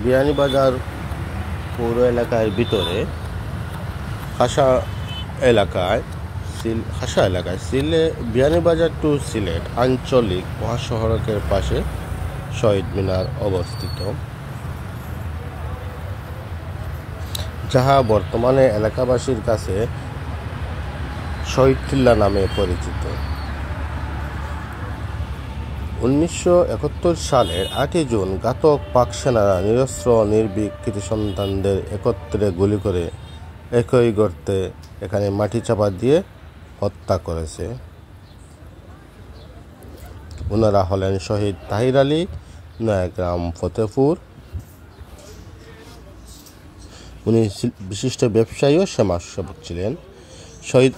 বিয়ানীবাজার পৌর এলাকার ভিতরে খাসা এলাকায় বিয়ানীবাজার টু সিলেট আঞ্চলিক মহাসড়কের পাশে শহীদ মিনার অবস্থিত, যাহা বর্তমানে এলাকাবাসীর কাছে শহীদ টিল্লা নামে পরিচিত। 1971 সালের 8 জুন ঘাতক পাক সেনারা নিরস্ত্র নির্ভীক কৃতি সন্তানদের একত্রে গুলি করে একই গর্তে এখানে মাটি চাপা দিয়ে হত্যা করেছে। ওনারা হলেন শহীদ তাহির আলী, নয়াগ্রাম ফতেপুর। উনি বিশিষ্ট ব্যবসায়ী ও সমাজসেবক ছিলেন। শহীদ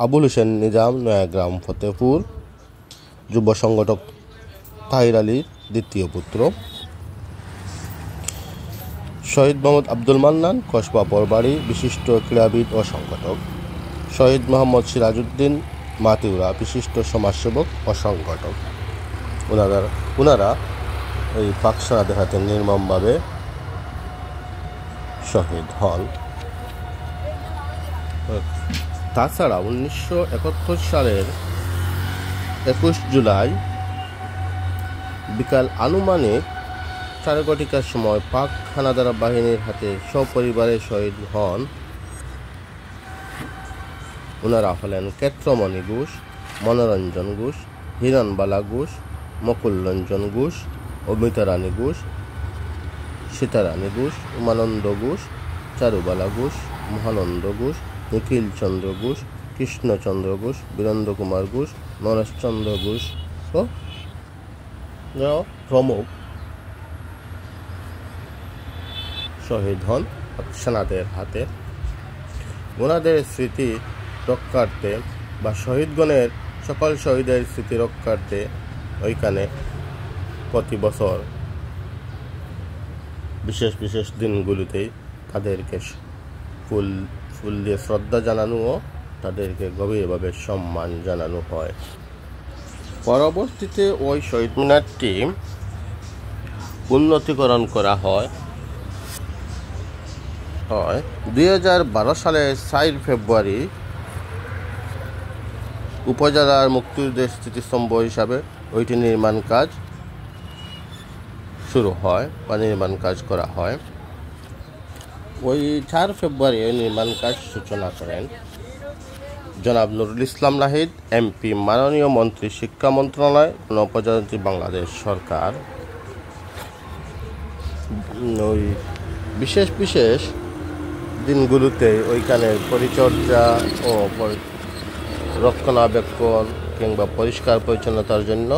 আবুল হোসেন নিজাম, নয়াগ্রাম ফতেপুর, যুব সংগঠক তাহির আলীর দ্বিতীয় পুত্র। শহীদ মোহাম্মদ আব্দুল মান্নান, কসবা বরবাড়ি, বিশিষ্ট ক্রীড়াবিদ ও সংগঠক। শহীদ মোহাম্মদ সিরাজউদ্দিন মাতিউরা, বিশিষ্ট সমাজসেবক ও সংগঠক। ওনারা এই পাক সেনাদের হাতে নির্মমভাবে শহীদ হন। তাছাড়া 1971 সালের 21 জুলাই বিকাল আনুমানিক 4:00 সময় পাক হানাদার বাহিনীর হাতে সপরিবারে শহীদ হন। ওনারা হলেন ক্ষেত্রমণি ঘোষ, মনোরঞ্জন ঘোষ, হিরণবালা ঘোষ, মকুলরঞ্জন ঘোষ, অমিতা রানী ঘোষ, সীতারানী ঘোষ, উমানন্দ ঘোষ, চারুবালা ঘোষ, মহানন্দ ঘোষ, নিখিল চন্দ্র ঘোষ, কৃষ্ণচন্দ্র ঘোষ, বীরেন্দ্র কুমার ঘোষ, নরেশচন্দ্র ঘোষ ও প্রমুখ শহীদ হন সেনাদের হাতে। ওনাদের স্মৃতি রক্ষার্থে বা শহীদগণের সকল শহীদের স্মৃতি রক্ষার্থে ওইখানে প্রতি বছর বিশেষ বিশেষ দিনগুলিতেই তাদেরকে ফুল দিয়ে শ্রদ্ধা জানানো ও তাদেরকে গভীরভাবে সম্মান জানানো হয়। পরবর্তীতে ওই শহীদ মিনারটি উন্নতিকরণ করা হয়। 2012 সালের 4 ফেব্রুয়ারি উপজেলার মুক্তিযুদ্ধের স্মৃতিস্তম্ভ হিসাবে ওইটি নির্মাণ কাজ শুরু হয় বা নির্মাণ কাজ করা হয়। ওই 4 ফেব্রুয়ারি নির্মাণ কাজ সূচনা করেন জনাব নুরুল ইসলাম নাহিদ, এমপি, মাননীয় মন্ত্রী, শিক্ষা মন্ত্রণালয়, গণপ্রজাতন্ত্রী বাংলাদেশ সরকার। ওই বিশেষ বিশেষ দিনগুলোতে ওইখানের পরিচর্যা ও রক্ষণাবেক্ষণ কিংবা পরিষ্কার পরিচ্ছন্নতার জন্য